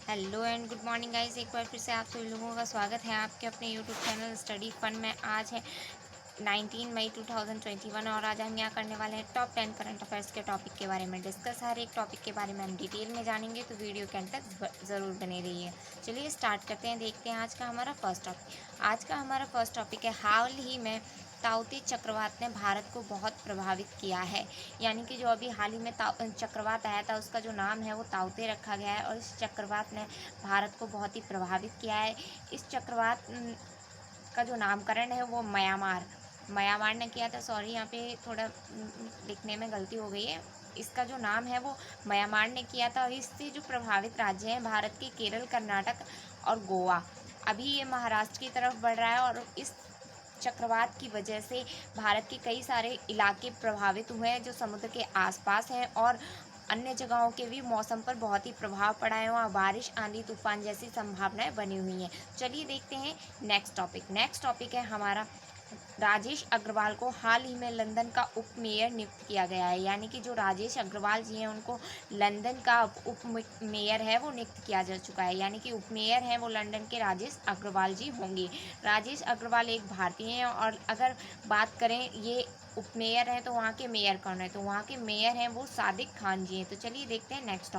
Hello and good morning guys. एक बार फिर से आप सभी लोगों का स्वागत है आपके अपने यूट्यूब चैनल स्टडी फन में। आज है 19 मई 2021 और आज हम यहाँ करने वाले हैं टॉप 10 करंट अफेयर्स के टॉपिक के बारे में डिस्कस। हर एक टॉपिक के बारे में हम डिटेल में जानेंगे, तो वीडियो के अंत तक ज़रूर बने रहिए। चलिए स्टार्ट करते हैं, देखते हैं आज का हमारा फर्स्ट टॉपिक। आज का हमारा फर्स्ट टॉपिक है, हाल ही में ताउते चक्रवात ने भारत को बहुत प्रभावित किया है। यानी कि जो अभी हाल ही में चक्रवात आया था, उसका जो नाम है वो ताउते रखा गया है और इस चक्रवात ने भारत को बहुत ही प्रभावित किया है। इस चक्रवात का जो नामकरण है वो म्यांमार ने किया था। सॉरी, यहाँ पे थोड़ा लिखने में गलती हो गई है। इसका जो नाम है वो म्यांमार ने किया था और इससे जो प्रभावित राज्य हैं भारत के केरल, कर्नाटक और गोवा। अभी ये महाराष्ट्र की तरफ बढ़ रहा है और इस चक्रवात की वजह से भारत के कई सारे इलाके प्रभावित हुए हैं जो समुद्र के आसपास हैं, और अन्य जगहों के भी मौसम पर बहुत ही प्रभाव पड़ा है। वहाँ बारिश, आंधी, तूफान जैसी संभावनाएं बनी हुई हैं। चलिए देखते हैं नेक्स्ट टॉपिक है हमारा, राजेश अग्रवाल को हाल ही में लंदन का उप मेयर नियुक्त किया गया है। यानी कि जो राजेश अग्रवाल जी हैं उनको लंदन का उप मेयर है वो नियुक्त किया जा चुका है। यानी कि उप मेयर हैं वो लंदन के राजेश अग्रवाल जी होंगे। राजेश अग्रवाल एक भारतीय हैं और अगर बात करें ये उप मेयर हैं तो वहाँ के मेयर कौन है, तो वहाँ के मेयर हैं वो सादिक खान जी हैं। तो चलिए देखते हैं नेक्स्ट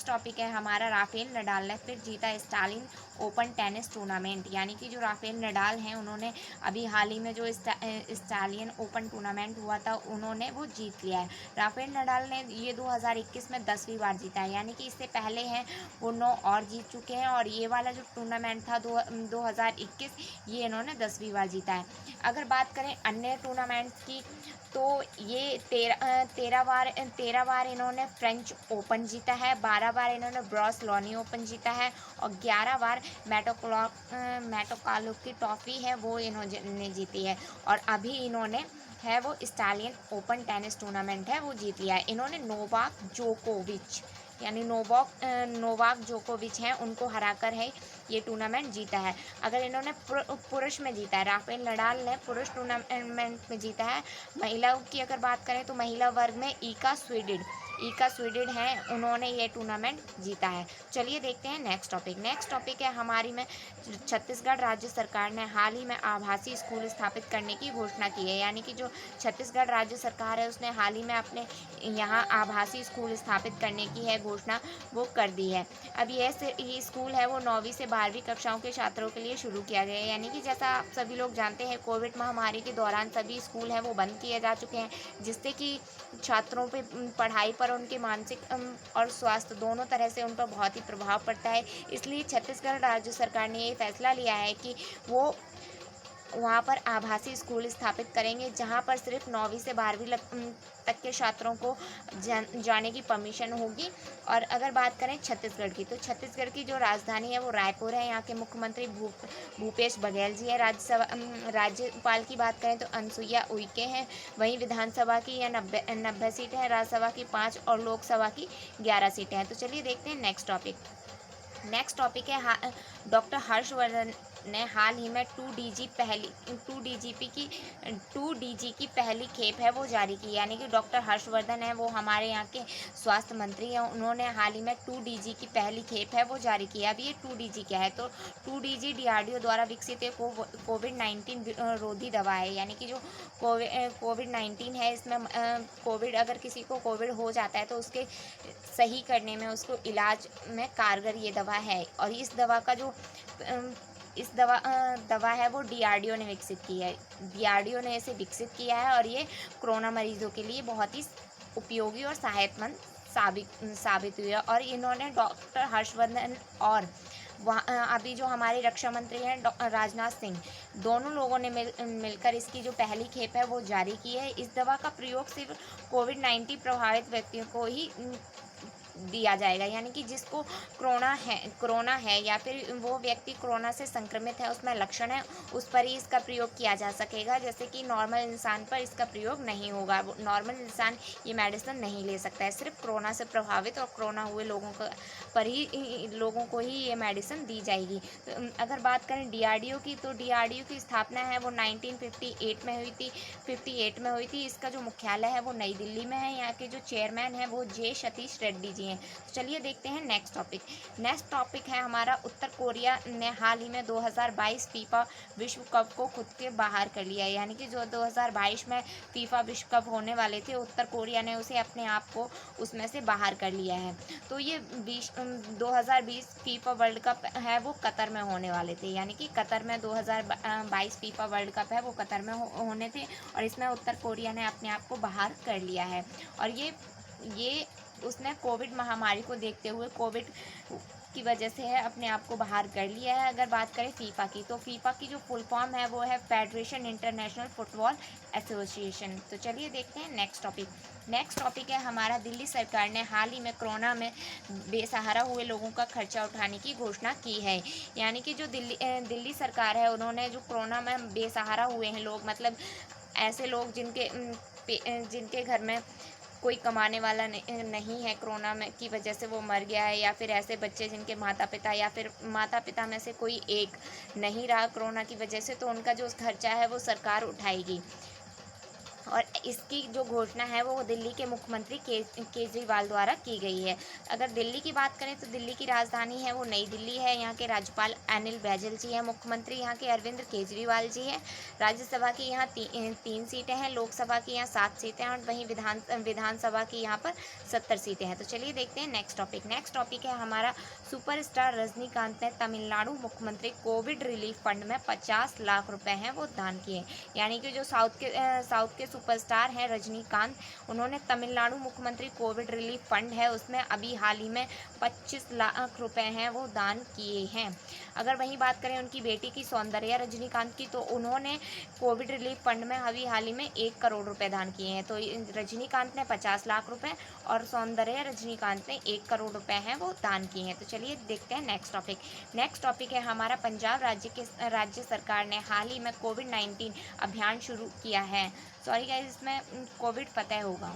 टॉपिक है हमारा, राफेल नडाल ने फिर जीता स्टालिन ओपन टेनिस टूर्नामेंट। यानी कि जो राफेल नडाल हैं उन्होंने अभी हाल ही में जो स्टालियन ओपन टूर्नामेंट हुआ था उन्होंने वो जीत लिया है। राफेल नडाल ने ये 2021 में 10वीं बार जीता है। यानी कि इससे पहले हैं वो 9 और जीत चुके हैं और ये वाला जो टूर्नामेंट था 2021 ये इन्होंने 10वीं बार जीता है। अगर बात करें अन्य टूर्नामेंट्स की तो ये 13 बार इन्होंने फ्रेंच ओपन जीता है, 12 बार इन्होंने ब्रॉसलोनी ओपन जीता है और 11 बार मेटोकालो की ट्रॉफी है वो इन्होंने जीती है। और अभी इन्होंने है वो स्टालियन ओपन टेनिस टूर्नामेंट है वो जीत लिया है। इन्होंने नोवाक जोकोविच हैं उनको हराकर है ये टूर्नामेंट जीता है। अगर इन्होंने पुरुष में जीता है, राफेल नडाल ने पुरुष टूर्नामेंट में जीता है। महिलाओं की अगर बात करें तो महिला वर्ग में ईका स्वीडिड हैं, उन्होंने ये टूर्नामेंट जीता है। चलिए देखते हैं नेक्स्ट टॉपिक है हमारी में, छत्तीसगढ़ राज्य सरकार ने हाल ही में आभासी स्कूल स्थापित करने की घोषणा की है। यानी कि जो छत्तीसगढ़ राज्य सरकार है उसने हाल ही में अपने यहाँ आभासी स्कूल स्थापित करने की है घोषणा वो कर दी है। अब ये स्कूल है वो 9वीं से 12वीं कक्षाओं के छात्रों के लिए शुरू किया गया है। यानी कि जैसा आप सभी लोग जानते हैं कोविड महामारी के दौरान सभी स्कूल हैं वो बंद किए जा चुके हैं, जिससे कि छात्रों पे पढ़ाई पर, उनके मानसिक और स्वास्थ्य दोनों तरह से उन पर बहुत ही प्रभाव पड़ता है। इसलिए छत्तीसगढ़ राज्य सरकार ने ये फैसला लिया है कि वो वहाँ पर आभासी स्कूल स्थापित करेंगे जहाँ पर सिर्फ 9वीं से 12वीं तक के छात्रों को जाने की परमिशन होगी। और अगर बात करें छत्तीसगढ़ की तो छत्तीसगढ़ की जो राजधानी है वो रायपुर है। यहाँ के मुख्यमंत्री भूपेश बघेल जी है। राज्यपाल की बात करें तो अनसुईया उइके हैं। वहीं विधानसभा की यह 90 सीटें हैं, राज्यसभा की 5 और लोकसभा की 11 सीटें हैं। तो चलिए देखते हैं नेक्स्ट टॉपिक है, डॉक्टर हर्षवर्धन ने हाल ही में 2 DG की पहली खेप है वो जारी की। यानी कि डॉक्टर हर्षवर्धन है वो हमारे यहाँ के स्वास्थ्य मंत्री हैं, उन्होंने हाल ही में 2 DG की पहली खेप है वो जारी की है। अब ये 2 DG क्या है, तो 2 DG DRDO द्वारा विकसित एक कोविड-19 रोधी दवा है। यानी कि जो कोविड-19 है इसमें कोविड, अगर किसी को कोविड हो जाता है तो उसके सही करने में, उसको इलाज में कारगर ये दवा है। और इस दवा का जो दवा है वो DRDO ने विकसित की है। DRDO ने इसे विकसित किया है और ये कोरोना मरीजों के लिए बहुत ही उपयोगी और सहायतमंद साबित हुई है। और इन्होंने डॉक्टर हर्षवर्धन और अभी जो हमारे रक्षा मंत्री हैं राजनाथ सिंह, दोनों लोगों ने मिलकर इसकी जो पहली खेप है वो जारी की है। इस दवा का प्रयोग सिर्फ कोविड-19 प्रभावित व्यक्तियों को ही दिया जाएगा। यानी कि जिसको कोरोना है या फिर वो व्यक्ति कोरोना से संक्रमित है, उसमें लक्षण है, उस पर ही इसका प्रयोग किया जा सकेगा। जैसे कि नॉर्मल इंसान पर इसका प्रयोग नहीं होगा, नॉर्मल इंसान ये मेडिसिन नहीं ले सकता है। सिर्फ कोरोना से प्रभावित और कोरोना हुए लोगों को ही ये मेडिसिन दी जाएगी। तो अगर बात करें DRDO की तो DRDO की स्थापना है वो 1958 में हुई थी। इसका जो मुख्यालय है वो नई दिल्ली में है। यहाँ के जो चेयरमैन है वो J. सतीश रेड्डी जी हैं। हैं। तो चलिए देखते हैं नेक्स्ट टॉपिक। नेक्स्ट टॉपिक है हमारा, उत्तर कोरिया ने हाल ही में 2022 फीफा विश्व कप को खुद के बाहर कर लिया है। यानी कि जो 2022 में फीफा विश्व कप होने वाले थे, उत्तर कोरिया ने उसे अपने आप को उसमें से बाहर कर लिया है। तो ये 2020 फीफा वर्ल्ड कप है वो कतर में होने वाले थे। यानी कि कतर में 2022 फीफा वर्ल्ड कप है वो कतर में होने थे, और इसमें उत्तर कोरिया ने अपने आप को बाहर कर लिया है। और ये उसने कोविड महामारी को देखते हुए, कोविड की वजह से है, अपने आप को बाहर कर लिया है। अगर बात करें फीफा की, तो फीफा की जो फुल फॉर्म है वो है फेडरेशन इंटरनेशनल फुटबॉल एसोसिएशन। तो चलिए देखते हैं नेक्स्ट टॉपिक। नेक्स्ट टॉपिक है हमारा, दिल्ली सरकार ने हाल ही में कोरोना में बेसहारा हुए लोगों का खर्चा उठाने की घोषणा की है। यानी कि जो दिल्ली सरकार है, उन्होंने जो कोरोना में बेसहारा हुए हैं लोग, मतलब ऐसे लोग जिनके घर में कोई कमाने वाला नहीं है, कोरोना में की वजह से वो मर गया है, या फिर ऐसे बच्चे जिनके माता पिता या फिर माता पिता में से कोई एक नहीं रहा कोरोना की वजह से, तो उनका जो खर्चा है वो सरकार उठाएगी। और इसकी जो घोषणा है वो दिल्ली के मुख्यमंत्री केजरीवाल द्वारा की गई है। अगर दिल्ली की बात करें तो दिल्ली की राजधानी है वो नई दिल्ली है। यहाँ के राज्यपाल अनिल बैजल जी हैं, मुख्यमंत्री यहाँ के अरविंद केजरीवाल जी हैं। राज्यसभा की यहाँ 3 सीटें हैं, लोकसभा की यहाँ 7 सीटें हैं, और वहीं विधानसभा की यहाँ पर 70 सीटें हैं। तो चलिए देखते हैं नेक्स्ट टॉपिक। नेक्स्ट टॉपिक है हमारा, सुपरस्टार रजनीकांत ने तमिलनाडु मुख्यमंत्री कोविड रिलीफ फंड में 50 लाख रुपए हैं वो दान किए। यानी कि जो साउथ के सुपरस्टार हैं रजनीकांत, उन्होंने तमिलनाडु मुख्यमंत्री कोविड रिलीफ फंड है उसमें अभी हाल ही में 25 लाख रुपए हैं वो दान किए हैं। अगर वहीं बात करें उनकी बेटी की, सौंदर्या रजनीकांत की, तो उन्होंने कोविड रिलीफ फंड में अभी हाल ही में 1 करोड़ रुपए दान किए हैं। तो रजनीकांत ने 50 लाख रुपए और सौंदर्या रजनीकांत ने 1 करोड़ रुपए हैं वो दान किए हैं। तो चलिए देखते हैं नेक्स्ट टॉपिक। नेक्स्ट टॉपिक है हमारा, पंजाब राज्य सरकार ने हाल ही में कोविड-19 अभियान शुरू किया है। सॉरी गाइस, इसमें कोविड फतेह होगा,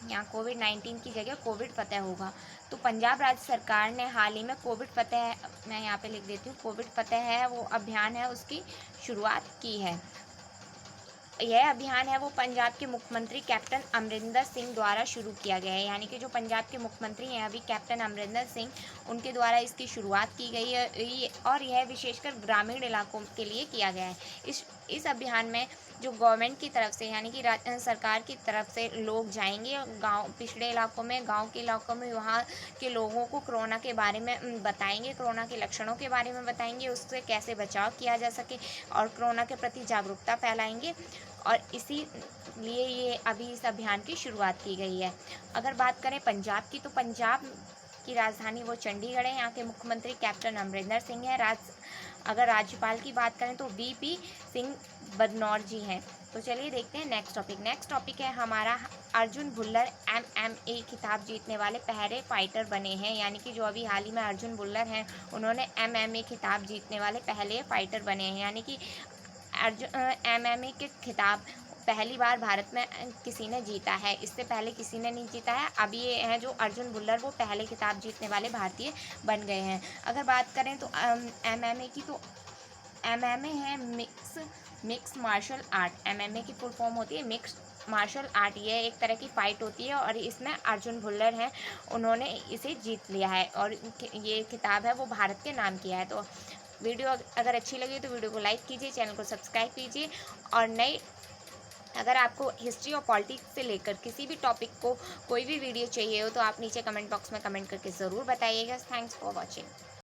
यहाँ कोविड-19 की जगह कोविड फतेह होगा। तो पंजाब राज्य सरकार ने हाल ही में कोविड फतेह, मैं यहाँ पे लिख देती हूँ, कोविड फतेह है वो अभियान है उसकी शुरुआत की है। यह अभियान है वो पंजाब के मुख्यमंत्री कैप्टन अमरिंदर सिंह द्वारा शुरू किया गया है। यानी कि जो पंजाब के मुख्यमंत्री हैं अभी, कैप्टन अमरिंदर सिंह, उनके द्वारा इसकी शुरुआत की गई है, और यह विशेषकर ग्रामीण इलाकों के लिए किया गया है। इस अभियान में जो गवर्नमेंट की तरफ से, यानी कि सरकार की तरफ से लोग जाएंगे गांव, पिछड़े इलाकों में, गांव के इलाकों में, वहाँ के लोगों को कोरोना के बारे में बताएंगे, कोरोना के लक्षणों के बारे में बताएंगे, उससे कैसे बचाव किया जा सके, और कोरोना के प्रति जागरूकता फैलाएंगे। और इसीलिए ये अभी इस अभियान की शुरुआत की गई है। अगर बात करें पंजाब की, तो पंजाब की राजधानी वो चंडीगढ़ है। यहाँ के मुख्यमंत्री कैप्टन अमरिंदर सिंह है। अगर राज्यपाल की बात करें तो वीपी सिंह बदनौर जी हैं। तो चलिए देखते हैं नेक्स्ट टॉपिक। नेक्स्ट टॉपिक है हमारा, अर्जुन भुल्लर MMA खिताब जीतने वाले पहले फाइटर बने हैं। यानी कि जो अभी हाल ही में अर्जुन भुल्लर हैं, उन्होंने MMA खिताब जीतने वाले पहले फाइटर बने हैं। यानी कि MMA के खिताब पहली बार भारत में किसी ने जीता है, इससे पहले किसी ने नहीं जीता है। अब ये हैं जो अर्जुन भुल्लर, वो पहले खिताब जीतने वाले भारतीय बन गए हैं। अगर बात करें तो MMA की, तो MMA है मिक्स मार्शल आर्ट। MMA की फुल फॉर्म होती है मिक्स मार्शल आर्ट। ये एक तरह की फ़ाइट होती है, और इसमें अर्जुन भुल्लर हैं, उन्होंने इसे जीत लिया है, और ये खिताब है वो भारत के नाम किया है। तो वीडियो अगर अच्छी लगी तो वीडियो को लाइक कीजिए, चैनल को सब्सक्राइब कीजिए, और अगर आपको हिस्ट्री और पॉलिटिक्स से लेकर किसी भी टॉपिक को कोई भी वीडियो चाहिए हो तो आप नीचे कमेंट बॉक्स में कमेंट करके ज़रूर बताइएगा। Thanks for watching.